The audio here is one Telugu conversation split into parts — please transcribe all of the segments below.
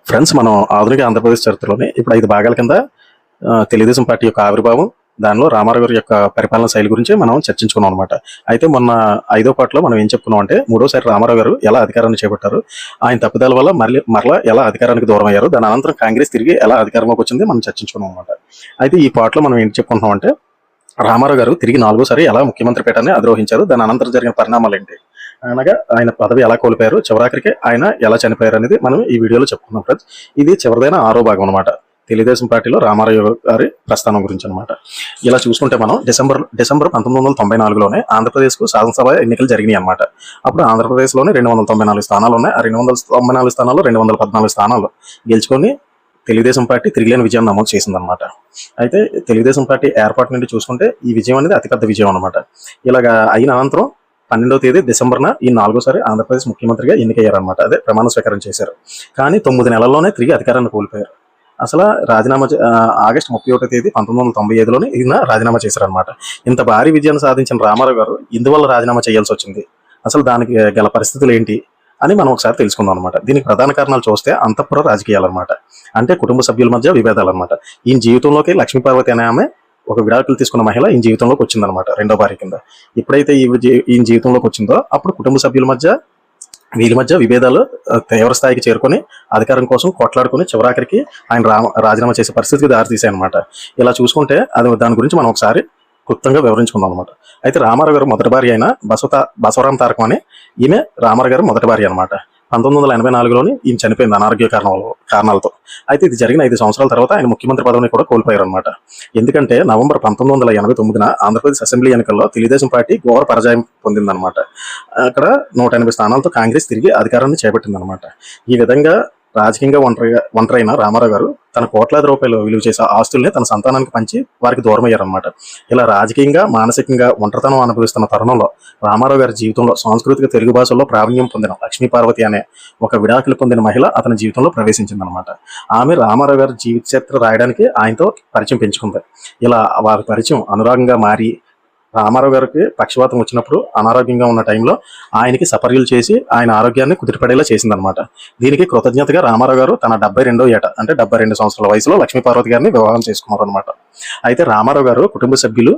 ఫ్రెండ్స్, మనం ఆధునిక ఆంధ్రప్రదేశ్ చరిత్రలోనే ఇప్పుడు 5 భాగాల కింద తెలుగుదేశం పార్టీ యొక్క ఆవిర్భావం, దానిలో రామారావు గారి యొక్క పరిపాలన శైలి గురించి మనం చర్చించుకున్నాం అనమాట. అయితే మొన్న 5వ పార్ట్లో మనం ఏం చెప్పుకున్నాం అంటే, మూడోసారి రామారావు గారు ఎలా అధికారాన్ని చేపట్టారు, ఆయన తప్పుదల వల్ల మరలా ఎలా అధికారానికి దూరం అయ్యారు, దాని అనంతరం కాంగ్రెస్ తిరిగి ఎలా అధికారంలోకి వచ్చింది మనం చర్చించుకున్నాం అనమాట. అయితే ఈ పార్ట్లో మనం ఏం చెప్పుకుంటున్నాం అంటే, రామారావు గారు తిరిగి 4వసారి ఎలా ముఖ్యమంత్రి పీఠాన్ని అధిరోహించారు, దాని అనంతరం జరిగిన పరిణామాలు ఏంటి, అనగా ఆయన పదవి ఎలా కోల్పోయారు, చివరాఖరికి ఆయన ఎలా చనిపోయారు అనేది మనం ఈ వీడియోలో చెప్పుకున్నాం ఫ్రెండ్స్. ఇది చివరిదైన 6వ భాగం అనమాట, తెలుగుదేశం పార్టీలో రామారావు గారి ప్రస్థానం గురించి అనమాట. ఇలా చూసుకుంటే మనం డిసెంబర్ 1994లోనే ఆంధ్రప్రదేశ్కు శాసనసభ ఎన్నికలు జరిగినాయి అనమాట. అప్పుడు ఆంధ్రప్రదేశ్లోనే 294 స్థానాలు ఉన్నాయి. ఆ 294 స్థానాల్లో 214 స్థానాలు గెలుచుకొని తెలుగుదేశం పార్టీ తిరిగిలేని విజయం నమోదు చేసిందనమాట. అయితే తెలుగుదేశం పార్టీ ఏర్పాటు నుండి చూసుకుంటే ఈ విజయం అనేది అతిపెద్ద విజయం అనమాట. ఇలాగా అయిన అనంతరం 12వ తేదీ డిసెంబర్న ఈ 4వసారి ఆంధ్రప్రదేశ్ ముఖ్యమంత్రిగా ఎన్నికయ్యారనమాట. అదే ప్రమాణ స్వీకారం చేశారు. కానీ 9 నెలల్లోనే తిరిగి అధికారాన్ని కోల్పోయారు. అసలు రాజీనామా ఆగస్టు 31వ తేదీ 1995లోనే ఈయన రాజీనామా చేశారనమాట. ఇంత భారీ విజయాన్ని సాధించిన రామారావు గారు ఇందువల్ల రాజీనామా చేయాల్సి వచ్చింది, అసలు దానికి గల పరిస్థితులు ఏంటి అని మనం ఒకసారి తెలుసుకుందాం అనమాట. దీనికి ప్రధాన కారణాలు చూస్తే అంతఃపుర రాజకీయాలన్నమాట. అంటే కుటుంబ సభ్యుల మధ్య విభేదాలు అనమాట. ఈయన జీవితంలోకి లక్ష్మీ పార్వతి అనే ఆమె, ఒక విడాకులు తీసుకున్న మహిళ ఈయన జీవితంలోకి వచ్చిందనమాట, 2వ భార్య కింద. ఎప్పుడైతే ఈయన జీవితంలోకి వచ్చిందో అప్పుడు కుటుంబ సభ్యుల మధ్య వీళ్ళ మధ్య విభేదాలు తీవ్ర స్థాయికి చేరుకొని అధికారం కోసం కొట్లాడుకుని చివరాఖరికి ఆయన రాజీనామా చేసే పరిస్థితికి దారితీసాయి అనమాట. ఇలా చూసుకుంటే దాని గురించి మనం ఒకసారి క్లుప్తంగా వివరించుకుందాం అనమాట. అయితే రామారావు గారు మొదటి భార్య అయిన బసవరాం తారకం అని ఈమె రామారావు గారు మొదటి భార్య అనమాట. 1984లోని ఈయన చనిపోయింది అనారోగ్య కారణాలతో. అయితే ఇది జరిగిన 5 సంవత్సరాల తర్వాత ఆయన ముఖ్యమంత్రి పదవిని కూడా కోల్పోయారు అనమాట. ఎందుకంటే నవంబర్ 1989న ఆంధ్రప్రదేశ్ అసెంబ్లీ ఎన్నికల్లో తెలుగుదేశం పార్టీ ఘోర పరాజయం పొందిందనమాట. అక్కడ 180 స్థానాలతో కాంగ్రెస్ తిరిగి అధికారాన్ని చేపట్టిందనమాట. ఈ విధంగా రాజకీయంగా ఒంటరైన రామారావు గారు తన కోట్లాది రూపాయలు విలువ చేసే ఆస్తుల్ని తన సంతానానికి పంచి వారికి దూరమయ్యారనమాట. ఇలా రాజకీయంగా మానసికంగా ఒంటరితనం అనుభవిస్తున్న తరుణంలో రామారావు గారి జీవితంలో సాంస్కృతిక తెలుగు భాషల్లో ప్రావీణ్యం పొందిన లక్ష్మీ పార్వతి అనే ఒక విడాకులు పొందిన మహిళ అతని జీవితంలో ప్రవేశించిందనమాట. ఆమె రామారావు గారి జీవిత చరిత్ర రాయడానికి ఆయనతో పరిచయం పెంచుకుంది. ఇలా వారి పరిచయం అనురాగంగా మారి రామారావు గారికి పక్షవాతం వచ్చినప్పుడు అనారోగ్యంగా ఉన్న టైంలో ఆయనకి సపర్యలు చేసి ఆయన ఆరోగ్యాన్ని కుదిరిపడేలా చేసిందనమాట. దీనికి కృతజ్ఞతగా రామారావు గారు తన 72వ ఏట అంటే 72 సంవత్సరాల వయసులో లక్ష్మీ పార్వతి గారిని వివాహం చేసుకున్నారు అనమాట. అయితే రామారావు గారు కుటుంబ సభ్యులు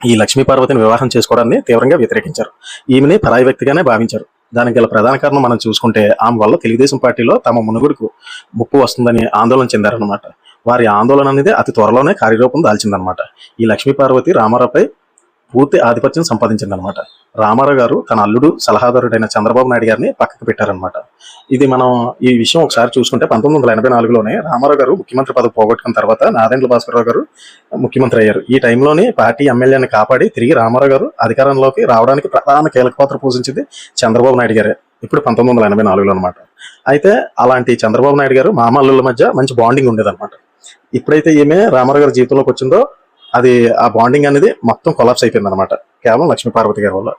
ఈ లక్ష్మీ పార్వతిని వివాహం చేసుకోవడాన్ని తీవ్రంగా వ్యతిరేకించారు. ఈమెని పరాయి వ్యక్తిగానే భావించారు. దానికి గల ప్రధాన కారణం మనం చూసుకుంటే ఆమె వల్ల తెలుగుదేశం పార్టీలో తమ మునుగుడుకు ముప్పు వస్తుందని ఆందోళన చెందారనమాట. వారి ఆందోళన అనేది అతి త్వరలోనే కార్యరూపం దాల్చిందనమాట. ఈ లక్ష్మీ పార్వతి రామారావుపై పూర్తి ఆధిపత్యం సంపాదించిందనమాట. రామారావు గారు తన అల్లుడు సలహాదారుడైన చంద్రబాబు నాయుడు గారిని పక్కకు పెట్టారనమాట. ఇది మనం ఈ విషయం ఒకసారి చూసుకుంటే 1984లోనే రామారావు గారు ముఖ్యమంత్రి పదవి పోగొట్టుకున్న తర్వాత నాదెండ్ల భాస్కరరావు గారు ముఖ్యమంత్రి అయ్యారు. ఈ టైంలోని పార్టీ ఎమ్మెల్యేని కాపాడి తిరిగి రామారావు గారు అధికారంలోకి రావడానికి ప్రధాన కీలక పాత్ర పోషించింది చంద్రబాబు నాయుడు గారే, ఇప్పుడు 1984లో అనమాట. అయితే అలాంటి చంద్రబాబు నాయుడు గారు మామల్లుల మధ్య మంచి బాండింగ్ ఉండేదన్నమాట. ఎప్పుడైతే ఈమె రామారావు గారి జీవితంలోకి వచ్చిందో అది ఆ బాండింగ్ అనేది మొత్తం కొలాప్స్ అయిపోయింది అనమాట, కేవలం లక్ష్మీ పార్వతి గారి వల్ల.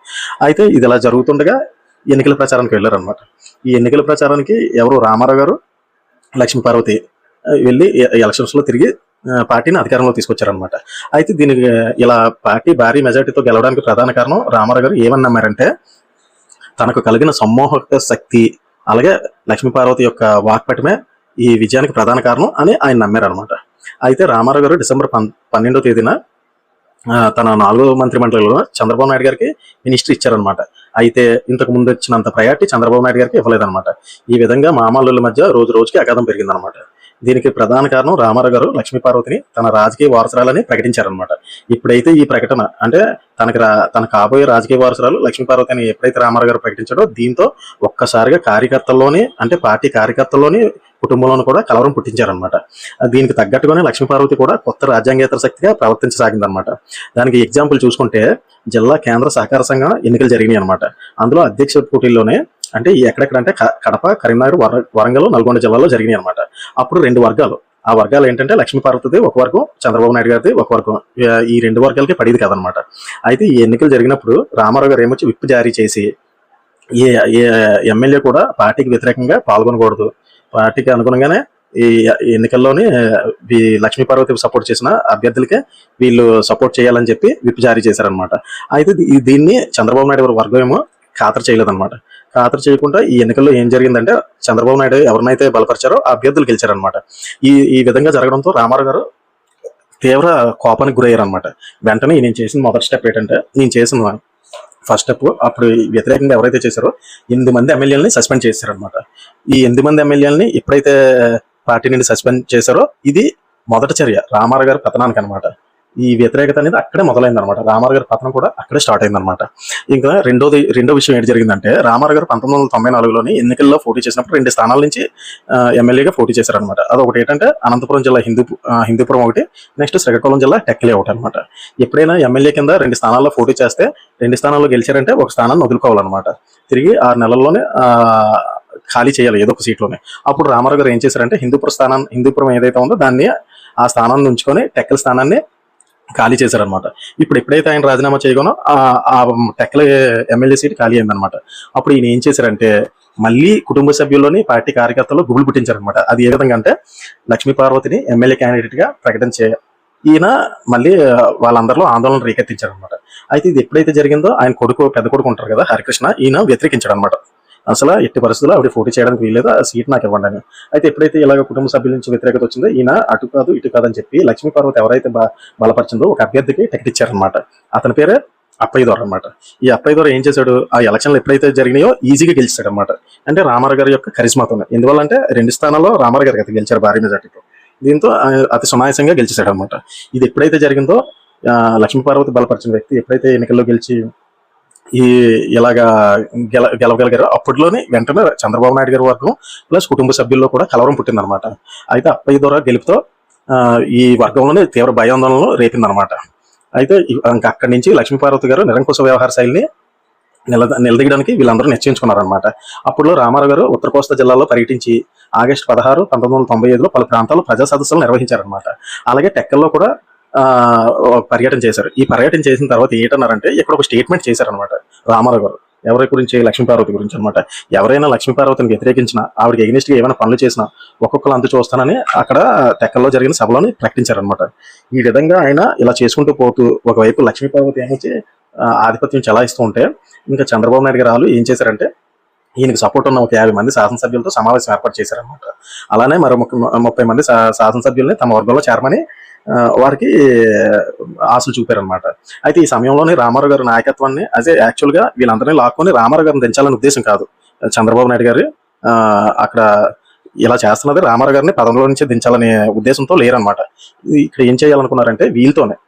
అయితే ఇది ఇలా జరుగుతుండగా ఎన్నికల ప్రచారానికి వెళ్ళారనమాట. ఈ ఎన్నికల ప్రచారానికి ఎవరు రామారావు గారు లక్ష్మీ పార్వతి వెళ్ళి ఎలక్షన్స్లో తిరిగి పార్టీని అధికారంలో తీసుకొచ్చారనమాట. అయితే దీనికి ఇలా పార్టీ భారీ మెజార్టీతో గెలవడానికి ప్రధాన కారణం రామారావు గారు ఏమని నమ్మారంటే, తనకు కలిగిన సమ్మోహక శక్తి అలాగే లక్ష్మీ పార్వతి యొక్క వాక్పటిమే ఈ విజయానికి ప్రధాన కారణం అని ఆయన నమ్మారనమాట. అయితే రామారావు గారు డిసెంబర్ 12వ తేదీన తన 4వ మంత్రిమండలిలో చంద్రబాబు నాయుడు గారికి మినిస్ట్రీ ఇచ్చారనమాట. అయితే ఇంతకు ముందు వచ్చినంత ప్రయారిటీ చంద్రబాబు నాయుడు గారికి ఇవ్వలేదన్నమాట. ఈ విధంగా మామల్లుల మధ్య రోజు రోజుకి అగాధం పెరిగిందనమాట. దీనికి ప్రధాన కారణం రామారావు గారు లక్ష్మీ పార్వతిని తన రాజకీయ వారసురాలని ప్రకటించారనమాట. ఇప్పుడైతే ఈ ప్రకటన అంటే తన కాబోయే రాజకీయ వారసురాలు లక్ష్మీ పార్వతి అని ఎప్పుడైతే రామారావు గారు ప్రకటించాడో దీంతో ఒక్కసారిగా కార్యకర్తల్లోని అంటే పార్టీ కార్యకర్తల్లోని కుటుంబంలోనూ కూడా కలవరం పుట్టించారనమాట. దీనికి తగ్గట్టుగానే లక్ష్మీ పార్వతి కూడా కొత్త రాజ్యాంగేతర శక్తిగా ప్రవర్తించసాగిందనమాట. దానికి ఎగ్జాంపుల్ చూసుకుంటే జిల్లా కేంద్ర సహకార సంఘం ఎన్నికలు జరిగినాయి అనమాట. అందులో అధ్యక్ష పోటీల్లోనే అంటే ఎక్కడెక్కడంటే కడప, కరీంనగర్, వరంగల్, నల్గొండ జిల్లాలో జరిగినాయి అనమాట. అప్పుడు 2 వర్గాలు. ఆ వర్గాలు ఏంటంటే లక్ష్మీ పార్వతిది ఒక వర్గం, చంద్రబాబు నాయుడు గారిది ఒక వర్గం. ఈ 2 వర్గాలకి పడేది కదనమాట. అయితే ఈ ఎన్నికలు జరిగినప్పుడు రామారావు గారు ఏమొచ్చి విప్ జారీ చేసి ఏ ఎమ్మెల్యే కూడా పార్టీకి వ్యతిరేకంగా పాల్గొనకూడదు, పార్టీకి అనుగుణంగానే ఈ ఎన్నికల్లోని లక్ష్మీ పార్వతి సపోర్ట్ చేసిన అభ్యర్థులకే వీళ్ళు సపోర్ట్ చేయాలని చెప్పి విప్ జారీ చేశారనమాట. అయితే దీన్ని చంద్రబాబు నాయుడు గారి వర్గం ఏమో ఖాతరు చేయలేదన్నమాట. ఖాతరు చేయకుండా ఈ ఎన్నికల్లో ఏం జరిగిందంటే చంద్రబాబు నాయుడు ఎవరినైతే బలపరిచారో ఆ అభ్యర్థులు గెలిచారనమాట. ఈ ఈ విధంగా జరగడంతో రామారావు గారు తీవ్ర కోపానికి గురయ్యారనమాట. వెంటనే నేను చేసిన మొదటి స్టెప్ ఏంటంటే, నేను చేసిన ఫస్ట్ స్టెప్ అప్పుడు వ్యతిరేకంగా ఎవరైతే చేశారో 8 మంది ఎమ్మెల్యేలని సస్పెండ్ చేశారనమాట. ఈ 8 మంది ఎమ్మెల్యేలని ఎప్పుడైతే పార్టీ నుండి సస్పెండ్ చేశారో ఇది మొదటి చర్య రామారావు గారి పతనానికి అనమాట. ఈ వ్యతిరేకత అనేది అక్కడే మొదలైందనమాట. రామారావు గారి పతనం కూడా అక్కడే స్టార్ట్ అయిందనమాట. ఇంకా రెండో విషయం ఏంటి జరిగిందంటే, రామారావు గారు 1994లోని ఎన్నికల్లో పోటీ చేసినప్పుడు 2 స్థానాల నుంచి ఎమ్మెల్యేగా పోటీ చేశారనమాట. అదొకటి ఏంటంటే అనంతపురం జిల్లా హిందూపురం ఒకటి, నెక్స్ట్ శ్రీకాకుళం జిల్లా టెక్కలే ఒకటి అనమాట. ఎప్పుడైనా ఎమ్మెల్యే కింద 2 స్థానాల్లో పోటీ చేస్తే 2 స్థానాల్లో గెలిచారంటే ఒక స్థానాన్ని వదులుకోవాలన్నమాట. తిరిగి 6 నెలల్లోనే ఖాళీ చేయాలి ఏదో ఒక సీట్లోనే. అప్పుడు రామారావు గారు ఏం చేశారంటే హిందూపురం ఏదైతే ఉందో దాన్ని ఆ స్థానాన్ని ఉంచుకొని టెక్కల స్థానాన్ని ఖాళీ చేశారనమాట. ఇప్పుడు ఎప్పుడైతే ఆయన రాజీనామా చేయగానో ఆ టెక్కల ఎమ్మెల్యే సీట్ ఖాళీ అయిందనమాట. అప్పుడు ఈయన ఏం చేశారంటే మళ్ళీ కుటుంబ సభ్యుల్లోని పార్టీ కార్యకర్తలు గుబులు పుట్టించారనమాట. అది ఏ విధంగా అంటే లక్ష్మీ పార్వతిని ఎమ్మెల్యే క్యాండిడేట్ గా ప్రకటించే ఈయన మళ్ళీ వాళ్ళందరిలో ఆందోళన రేకెత్తించారనమాట. అయితే ఇది ఎప్పుడైతే జరిగిందో ఆయన పెద్ద కొడుకు ఉంటారు కదా హరికృష్ణ, ఈయన వ్యతిరేకించాడు అనమాట. అసలు ఎట్టి పరిస్థితుల్లో ఆవిడ పోటీ చేయడానికి వీల్లేదు, ఆ సీట్ నాకు ఇవ్వండి అని. అయితే ఎప్పుడైతే ఇలాగ కుటుంబ సభ్యుల నుంచి వ్యతిరేకత వచ్చిందో ఈయన అటు కాదు ఇటు కాదని చెప్పి లక్ష్మీ పార్వతి ఎవరైతే బలపరిచిందో ఒక అభ్యర్థికి టికెట్ ఇచ్చారనమాట. అతని పేరే అప్పయ్య దొర అనమాట. ఈ అప్పయ్య దొర ఏం చేశాడు, ఆ ఎలక్షన్లు ఎప్పుడైతే జరిగినాయో ఈజీగా గెలిచాడు అనమాట. అంటే రామారావు గారి యొక్క కరిస్మాతోనే. ఎందువల్ల అంటే 2 స్థానాల్లో రామారావు గారికి అయితే గెలిచారు భారీ మెజార్టీతో. దీంతో అతి సునాయాసంగా గెలిచేశాడు అనమాట. ఇది ఎప్పుడైతే జరిగిందో లక్ష్మీ పార్వతి బలపరిచిన వ్యక్తి ఎప్పుడైతే ఎన్నికల్లో గెలిచి ఇలాగా గెలవగలిగారో అప్పట్లోనే వెంటనే చంద్రబాబు నాయుడు గారి వర్గం ప్లస్ కుటుంబ సభ్యుల్లో కూడా కలవరం పుట్టిందనమాట. అయితే అప్పయ్య ద్వారా గెలుపుతో ఈ వర్గంలోనే తీవ్ర భయాందోళనలు రేపిందనమాట. అయితే ఇంకా అక్కడి నుంచి లక్ష్మీపార్వతి గారు నిరంకుశ వ్యవహార శైలిని నిలదీయడానికి వీళ్ళందరూ నిశ్చయించుకున్నారనమాట. అప్పుడు రామారావు గారు ఉత్తర కోస్తా జిల్లాలో పర్యటించి ఆగస్టు 16, 1995లో పలు ప్రాంతాల్లో ప్రజా సదస్సులు నిర్వహించారనమాట. అలాగే టెక్కల్లో కూడా పర్యటన చేశారు. ఈ పర్యటన చేసిన తర్వాత ఏంటన్నారంటే ఇక్కడ ఒక స్టేట్మెంట్ చేశారనమాట రామారావు గారు. ఎవరి గురించి? లక్ష్మీపార్వతి గురించి అనమాట. ఎవరైనా లక్ష్మీపార్వతిని వ్యతిరేకించినా ఆవిడకి ఎగ్నెస్ట్ గా ఏమైనా పనులు చేసినా ఒక్కొక్కరు అంతు చూస్తానని అక్కడ టెక్కల్లో జరిగిన సభలోని ప్రకటించారనమాట. ఈ విధంగా ఆయన ఇలా చేసుకుంటూ పోతూ ఒకవైపు లక్ష్మీపార్వతి ఏమొచ్చి ఆధిపత్యం చలాయిస్తూ ఉంటే ఇంకా చంద్రబాబు నాయుడు గారు ఏం చేశారంటే ఈయనకి సపోర్ట్ ఉన్న ఒక 50 మంది శాసనసభ్యులతో సమావేశం ఏర్పాటు చేశారనమాట. అలానే మరో 30 మంది శాసనసభ్యుల్ని తమ వర్గంలో చేరమని వారికి ఆశలు చూపారనమాట. అయితే ఈ సమయంలోనే రామారావు గారి నాయకత్వాన్ని యాక్చువల్ గా వీళ్ళందరినీ లాక్కొని రామారావు గారిని దించాలనే ఉద్దేశం కాదు చంద్రబాబు నాయుడు గారు. అక్కడ ఇలా చేస్తున్నది రామారావు గారిని పదంలో నుంచి దించాలనే ఉద్దేశంతో లేరనమాట. ఇక్కడ ఏం చేయాలనుకున్నారంటే వీళ్ళతోనే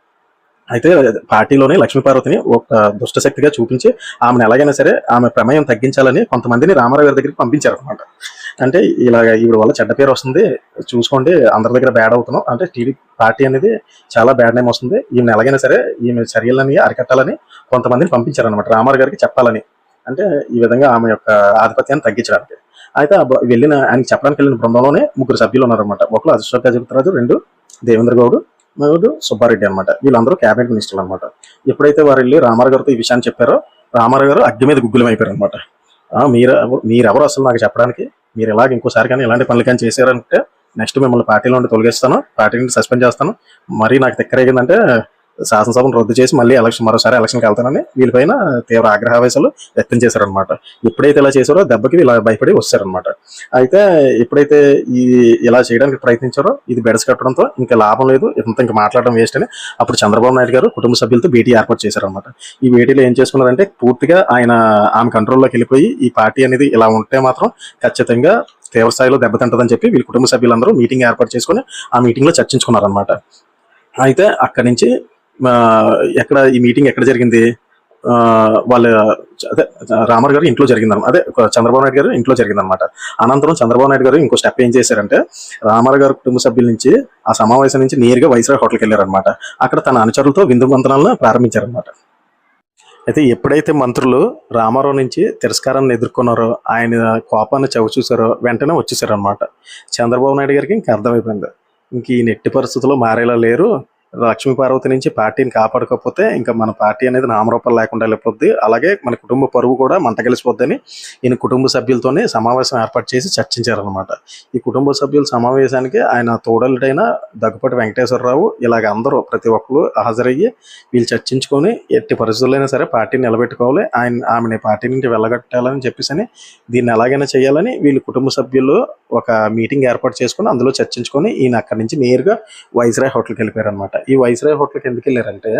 అయితే పార్టీలోనే లక్ష్మీపార్వతిని ఒక దుష్టశక్తిగా చూపించి ఆమెను ఎలాగైనా సరే ఆమె ప్రమేయం తగ్గించాలని కొంతమందిని రామారావు గారి దగ్గరికి పంపించారనమాట. అంటే ఇలాగ ఈవిడ వల్ల చెడ్డ పేరు వస్తుంది, చూసుకోండి అందరి దగ్గర బ్యాడ్ అవుతున్నాం, అంటే టీడీపీ పార్టీ అనేది చాలా బ్యాడ్ నేమ్ వస్తుంది, ఈమెను ఎలాగైనా సరే ఈమె చర్యలని అరికట్టాలని కొంతమందిని పంపించారనమాట రామారావు గారికి చెప్పాలని. అంటే ఈ విధంగా ఆమె యొక్క ఆధిపత్యాన్ని తగ్గించడానికి. అయితే ఆయనకి చెప్పడానికి వెళ్ళిన బృందంలోనే 3 సభ్యులు ఉన్నారనమాట. ఒకరు అశోక్ గజపతిరాజు, 2 దేవేంద్ర గౌడ్, 3 సుబ్బారెడ్డి అనమాట. వీళ్ళందరూ క్యాబినెట్ మినిస్టర్లు అనమాట. ఎప్పుడైతే వారు వెళ్ళి రామారావు గారితో ఈ విషయాన్ని చెప్పారో రామారావు గారు అగ్గి మీద గుగ్గులం అయిపోయారు అనమాట. మీరెవరు అసలు నాకు చెప్పడానికి, మీరు ఇలాగ ఇంకోసారి కానీ ఇలాంటి పనులు కానీ చేశారంటే నెక్స్ట్ మిమ్మల్ని పార్టీలో నుండి తొలగిస్తాను, పార్టీ నుండి సస్పెండ్ చేస్తాను, మరీ నాకు తిక్కరేగిందంటే శాసనసభను రద్దు చేసి మళ్ళీ మరోసారి ఎలక్షన్కి వెళ్తానని వీళ్ళపైన తీవ్ర ఆగ్రహావేశాలు వ్యక్తం చేశారనమాట. ఎప్పుడైతే ఇలా చేశారో దెబ్బకి ఇలా భయపడి వచ్చారనమాట. అయితే ఎప్పుడైతే ఇలా చేయడానికి ప్రయత్నించారో ఇది బెడస్ కట్టడంతో ఇంకా లాభం లేదు, ఇంకా మాట్లాడడం వేస్ట్ అని అప్పుడు చంద్రబాబు నాయుడు గారు కుటుంబ సభ్యులతో భేటీ ఏర్పాటు చేశారనమాట. ఈ భేటీలో ఏం చేసుకున్నారంటే పూర్తిగా ఆమె కంట్రోల్లోకి వెళ్ళిపోయి ఈ పార్టీ అనేది ఇలా ఉంటే మాత్రం ఖచ్చితంగా తీవ్ర స్థాయిలో దెబ్బతింటదని చెప్పి వీళ్ళ కుటుంబ సభ్యులందరూ మీటింగ్ ఏర్పాటు చేసుకుని ఆ మీటింగ్ లో చర్చించుకున్నారనమాట. అయితే అక్కడి నుంచి ఎక్కడ ఈ మీటింగ్ ఎక్కడ జరిగింది, వాళ్ళ అదే రామారావు గారు ఇంట్లో జరిగిందన్నమాట. అదే చంద్రబాబు నాయుడు గారు ఇంట్లో జరిగిందనమాట. అనంతరం చంద్రబాబు నాయుడు గారు ఇంకో స్టెప్ ఏం చేశారంటే రామారావు గారు కుటుంబ సభ్యుల నుంచి ఆ సమావేశం నుంచి నేరుగా వైస్రాయ్ హోటల్కి వెళ్ళారనమాట. అక్కడ తన అనుచరులతో విందు మంత్రాలను ప్రారంభించారనమాట. అయితే ఎప్పుడైతే మంత్రులు రామారావు నుంచి తిరస్కారాన్ని ఎదుర్కొన్నారో, ఆయన కోపాన్ని చవిచూసారో వెంటనే వచ్చేసారనమాట. చంద్రబాబు నాయుడు గారికి ఇంకా అర్థమైపోయింది, ఇంక ఈ నెట్టి పరిస్థితుల్లో మారేలా లేరు, లక్ష్మీ పార్వతి నుంచి పార్టీని కాపాడుకోకపోతే ఇంకా మన పార్టీ అనేది నామరూపాలు లేకుండా వెళ్ళిపోద్ది, అలాగే మన కుటుంబ పరువు కూడా మంటగలిసిపోద్దని ఈయన కుటుంబ సభ్యులతోనే సమావేశం ఏర్పాటు చేసి చర్చించారనమాట. ఈ కుటుంబ సభ్యుల సమావేశానికి ఆయన తోడలుడైన దగ్గుపాటి వెంకటేశ్వరరావు ఇలాగ అందరూ ప్రతి ఒక్కరు హాజరయ్యి వీళ్ళు చర్చించుకొని ఎట్టి పరిస్థితులైనా సరే పార్టీని నిలబెట్టుకోవాలి, ఆమెని పార్టీ నుంచి వెళ్ళగట్టాలని చెప్పేసి దీన్ని ఎలాగైనా చేయాలని వీళ్ళు కుటుంబ సభ్యులు ఒక మీటింగ్ ఏర్పాటు చేసుకుని అందులో చర్చించుకొని ఈయన అక్కడి నుంచి నేరుగా వైస్రాయ్ హోటల్కి వెళ్ళిపోయారు అనమాట. ఈ వైస్రాయ్ హోటల్కి ఎందుకు వెళ్ళారంటే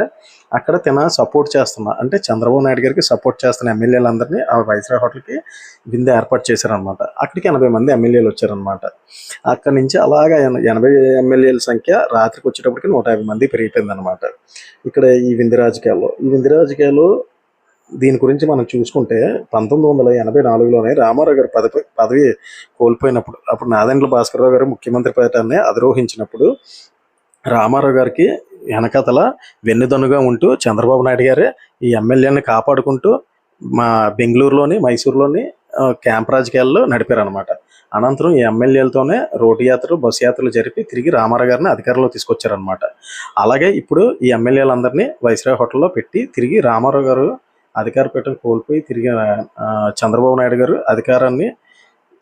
అక్కడ సపోర్ట్ చేస్తున్న అంటే చంద్రబాబు నాయుడు గారికి సపోర్ట్ చేస్తున్న ఎమ్మెల్యేలందరినీ ఆ వైస్రాయ్ హోటల్కి విందు ఏర్పాటు చేశారనమాట. అక్కడికి 80 మంది ఎమ్మెల్యేలు వచ్చారనమాట. అక్కడి నుంచి అలాగా 80 ఎమ్మెల్యేల సంఖ్య రాత్రికి వచ్చేటప్పటికి 150 మంది పెరిగిపోయింది అనమాట. ఇక్కడ ఈ విందు రాజకీయాలు దీని గురించి మనం చూసుకుంటే 1984లోనే రామారావు గారు పదవి కోల్పోయినప్పుడు, అప్పుడు నాదెండ్ల భాస్కరరావు గారు ముఖ్యమంత్రి పీఠాన్ని అధిరోహించినప్పుడు రామారావు గారికి వెనకతల వెన్నుదన్నుగా ఉంటూ చంద్రబాబు నాయుడు గారే ఈ ఎమ్మెల్యేని కాపాడుకుంటూ మా బెంగళూరులోని మైసూరులోని క్యాంప్ రాజకీయాల్లో నడిపారనమాట. అనంతరం ఈ ఎమ్మెల్యేలతోనే రోడ్డు యాత్రలు బస్సు యాత్రలు జరిపి తిరిగి రామారావు గారిని అధికారంలో తీసుకొచ్చారనమాట. అలాగే ఇప్పుడు ఈ ఎమ్మెల్యేలందరినీ వైస్రాయ్ హోటల్లో పెట్టి తిరిగి రామారావు గారు అధికార పీఠం కోల్పోయి తిరిగి చంద్రబాబు నాయుడు గారు అధికారాన్ని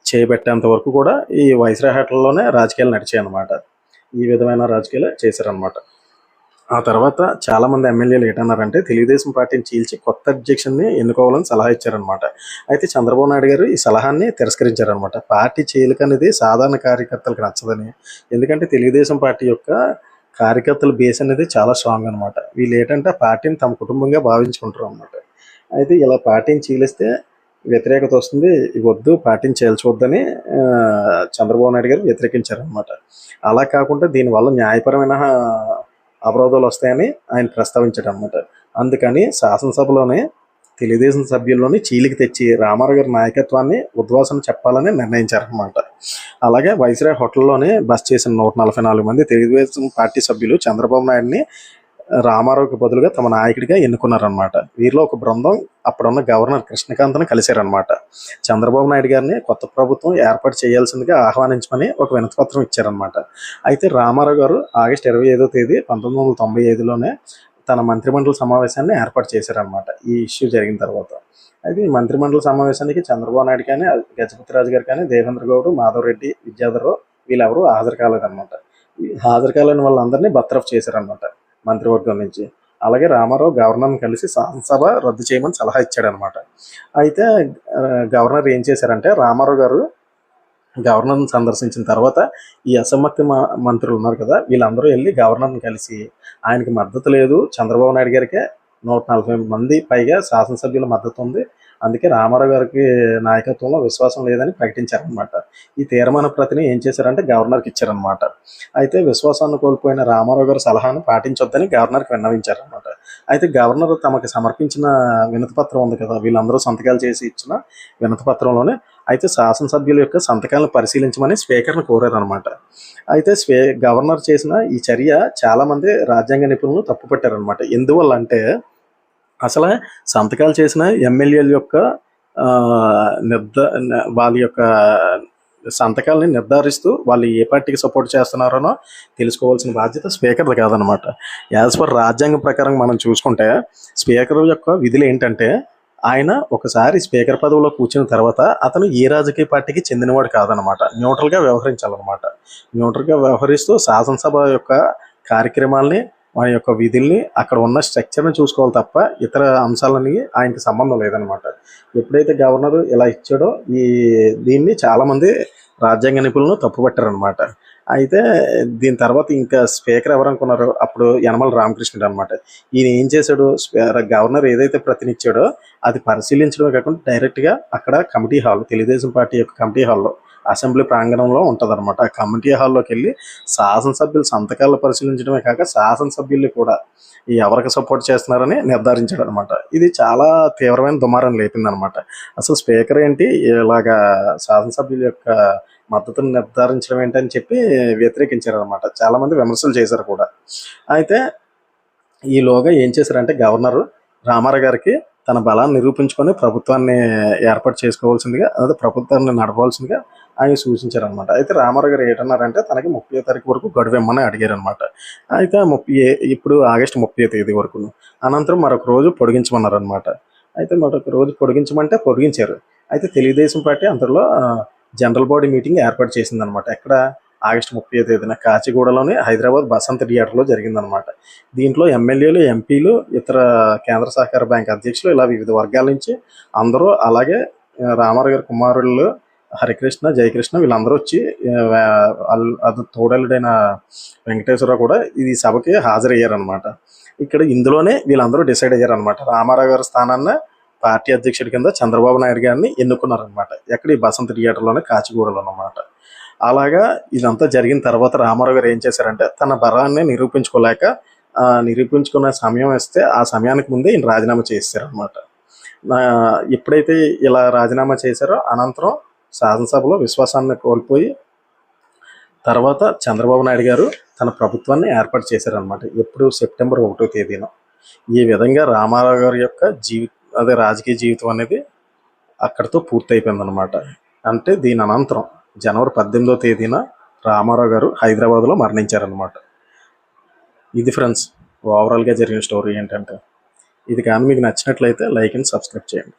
చేపట్టేంత వరకు కూడా ఈ వైస్రాయ్ హోటల్లోనే రాజకీయాలు నడిచాయి అన్నమాట. ఈ విధమైన రాజకీయాలు చేశారనమాట. ఆ తర్వాత చాలామంది ఎమ్మెల్యేలు ఏంటన్నారంటే తెలుగుదేశం పార్టీని చీల్చి కొత్త అధ్యక్షుడిని ఎన్నుకోవాలని సలహా ఇచ్చారనమాట. అయితే చంద్రబాబు నాయుడు గారు ఈ సలహాన్ని తిరస్కరించారనమాట. పార్టీ చీలిక అనేది సాధారణ కార్యకర్తలకు నచ్చదని, ఎందుకంటే తెలుగుదేశం పార్టీ యొక్క కార్యకర్తల బేస్ అనేది చాలా స్ట్రాంగ్ అనమాట. వీళ్ళు ఏంటంటే పార్టీని తమ కుటుంబంగా భావించుకుంటారు అనమాట. అయితే ఇలా పార్టీని చీలిస్తే వ్యతిరేకత వస్తుంది, వద్దు పార్టీని చేల్చవద్దని చంద్రబాబు నాయుడు గారు వ్యతిరేకించారనమాట. అలా కాకుండా దీనివల్ల న్యాయపరమైన అవరోధాలు వస్తాయని ఆయన ప్రస్తావించాడు అనమాట. అందుకని శాసనసభలోనే తెలుగుదేశం సభ్యుల్లోని చీలికి తెచ్చి రామారావు గారి నాయకత్వాన్ని ఉద్వాసన చెప్పాలని నిర్ణయించారనమాట. అలాగే వైస్రాయ్ హోటల్లోనే బస్ చేసిన 144 మంది తెలుగుదేశం పార్టీ సభ్యులు చంద్రబాబు నాయుడిని రామారావుకి బదులుగా తమ నాయకుడిగా ఎన్నుకున్నారనమాట. వీరిలో ఒక బృందం అప్పుడున్న గవర్నర్ కృష్ణకాంత్ను కలిశారనమాట. చంద్రబాబు నాయుడు గారిని కొత్త ప్రభుత్వం ఏర్పాటు చేయాల్సిందిగా ఆహ్వానించమని ఒక వినతిపత్రం ఇచ్చారనమాట. అయితే రామారావు గారు ఆగస్టు 25వ తేదీ 1995లోనే తన మంత్రిమండలి సమావేశాన్ని ఏర్పాటు చేశారనమాట. ఈ ఇష్యూ జరిగిన తర్వాత అయితే ఈ మంత్రిమండలి సమావేశానికి చంద్రబాబు నాయుడు కానీ, గజపతి రాజు గారు కానీ, దేవేంద్ర గౌడ్, మాధవరెడ్డి, విద్యాధరరావు వీళ్ళెవరూ హాజరు కాలేదన్నమాట. హాజరు కాలేని వాళ్ళందరినీ బర్తరఫ్ చేశారనమాట మంత్రివర్గం నుంచి. అలాగే రామారావు గవర్నర్ని కలిసి శాసనసభ రద్దు చేయమని సలహా ఇచ్చాడనమాట. అయితే గవర్నర్ ఏం చేశారంటే రామారావు గారు గవర్నర్ని సందర్శించిన తర్వాత ఈ అసమ్మతి మంత్రులు ఉన్నారు కదా, వీళ్ళందరూ వెళ్ళి గవర్నర్ని కలిసి ఆయనకి మద్దతు లేదు, చంద్రబాబు నాయుడు గారికే 140 మంది పైగా శాసనసభ్యుల మద్దతు ఉంది, అందుకే రామారావు గారికి నాయకత్వంలో విశ్వాసం లేదని ప్రకటించారనమాట. ఈ తీర్మాన ప్రతిని ఏం చేశారంటే గవర్నర్కి ఇచ్చారనమాట. అయితే విశ్వాసాన్ని కోల్పోయిన రామారావు గారి సలహాను పాటించొద్దని గవర్నర్కి విన్నవించారనమాట. అయితే గవర్నర్ తమకు సమర్పించిన వినతిపత్రం ఉంది కదా, వీళ్ళందరూ సంతకాలు చేసి ఇచ్చిన వినతిపత్రంలోనే అయితే శాసనసభ్యుల యొక్క సంతకాలను పరిశీలించమని స్పీకర్ను కోరారనమాట. అయితే గవర్నర్ చేసిన ఈ చర్య చాలామంది రాజ్యాంగ నిపుణులు తప్పుపట్టారనమాట. ఎందువల్ల అంటే అసలు సంతకాలు చేసిన ఎమ్మెల్యేల యొక్క వాళ్ళ యొక్క సంతకాలని నిర్ధారిస్తూ వాళ్ళు ఏ పార్టీకి సపోర్ట్ చేస్తున్నారనో తెలుసుకోవాల్సిన బాధ్యత స్పీకర్ది కాదనమాట. యాజ్ పర్ రాజ్యాంగం ప్రకారం మనం చూసుకుంటే స్పీకర్ యొక్క విధులు ఏంటంటే ఆయన ఒకసారి స్పీకర్ పదవిలో కూర్చున్న తర్వాత అతను ఏ రాజకీయ పార్టీకి చెందినవాడు కాదనమాట. న్యూట్రల్గా వ్యవహరించాలన్నమాట. న్యూట్రల్గా వ్యవహరిస్తూ శాసనసభ యొక్క కార్యక్రమాల్ని, మన యొక్క విధుల్ని, అక్కడ ఉన్న స్ట్రక్చర్ని చూసుకోవాలి తప్ప ఇతర అంశాలని ఆయనకి సంబంధం లేదనమాట. ఎప్పుడైతే గవర్నర్ ఇలా ఇచ్చాడో దీన్ని చాలామంది రాజ్యాంగ నిపుణులు తప్పుపట్టారనమాట. అయితే దీని తర్వాత ఇంకా స్పీకర్ ఎవరు అనుకున్నారు, అప్పుడు యనమల రామకృష్ణుడు అనమాట. ఈయన ఏం చేశాడు, గవర్నర్ ఏదైతే ప్రతినిచ్చాడో అది పరిశీలించడమే కాకుండా డైరెక్ట్గా అక్కడ కమిటీ హాల్, తెలుగుదేశం పార్టీ యొక్క కమిటీ హాల్లో అసెంబ్లీ ప్రాంగణంలో ఉంటుంది అనమాట. ఆ కమిటీ హాల్లోకి వెళ్ళి శాసనసభ్యుల సంతకాలు పరిశీలించడమే కాక శాసనసభ్యుల్ని కూడా ఎవరికి సపోర్ట్ చేస్తున్నారని నిర్ధారించాడు అనమాట. ఇది చాలా తీవ్రమైన దుమారం లేపిందనమాట. అసలు స్పీకర్ ఏంటి ఇలాగా శాసనసభ్యుల యొక్క మద్దతును నిర్ధారించడం ఏంటని చెప్పి వ్యతిరేకించారనమాట. చాలామంది విమర్శలు చేశారు కూడా. అయితే ఈలోగా ఏం చేశారంటే గవర్నరు రామారావు గారికి తన బలాన్ని నిరూపించుకొని ప్రభుత్వాన్ని ఏర్పాటు చేసుకోవాల్సిందిగా, అదే ప్రభుత్వాన్ని నడపవలసిందిగా ఆయన సూచించారనమాట. అయితే రామారావు గారు ఏంటన్నారంటే తనకి 30వ తారీఖు వరకు గడువు ఇమ్మని అడిగారనమాట. అయితే ఇప్పుడు ఆగస్టు 30వ తేదీ వరకును. అనంతరం మరొక రోజు పొడిగించమన్నారనమాట. అయితే మరొక రోజు పొడిగించమంటే పొడిగించారు. అయితే తెలుగుదేశం పార్టీ అంతలో జనరల్ బాడీ మీటింగ్ ఏర్పాటు చేసిందనమాట. ఎక్కడ? ఆగస్టు 30వ తేదీన కాచిగూడలోని హైదరాబాద్ బసంత్ థియేటర్లో జరిగిందనమాట. దీంట్లో ఎమ్మెల్యేలు, ఎంపీలు, ఇతర కేంద్ర సహకార బ్యాంక్ అధ్యక్షులు ఇలా వివిధ వర్గాల నుంచి అందరూ, అలాగే రామారావు గారి కుమారులు హరికృష్ణ, జయకృష్ణ వీళ్ళందరూ వచ్చి అది తోడలుడైన వెంకటేశ్వరరావు కూడా ఈ సభకి హాజరయ్యారనమాట. ఇందులోనే వీళ్ళందరూ డిసైడ్ అయ్యారనమాట. రామారావు గారి స్థానాన్ని పార్టీ అధ్యక్షుడి కింద చంద్రబాబు నాయుడు గారిని ఎన్నుకున్నారనమాట. ఈ బసంత్ థియేటర్లోనే కాచిగూడలో అనమాట. అలాగా ఇదంతా జరిగిన తర్వాత రామారావు గారు ఏం చేశారంటే తన బలాన్ని నిరూపించుకునే సమయం ఇస్తే ఆ సమయానికి ముందే ఈయన రాజీనామా చేశారనమాట. ఎప్పుడైతే ఇలా రాజీనామా చేశారో అనంతరం శాసనసభలో విశ్వాసాన్ని కోల్పోయి తర్వాత చంద్రబాబు నాయుడు గారు తన ప్రభుత్వాన్ని ఏర్పాటు చేశారనమాట. ఎప్పుడు? సెప్టెంబర్ 1వ తేదీన. ఈ విధంగా రామారావు గారి యొక్క రాజకీయ జీవితం అనేది అక్కడితో పూర్తయిపోయిందనమాట. అంటే దీని అనంతరం జనవరి 18వ తేదీన రామారావు గారు హైదరాబాద్లో మరణించారనమాట. ఇది ఫ్రెండ్స్ ఓవరాల్గా జరిగిన స్టోరీ ఏంటంటే. ఇది కానీ మీకు నచ్చినట్లయితే లైక్ అండ్ సబ్స్క్రైబ్ చేయండి.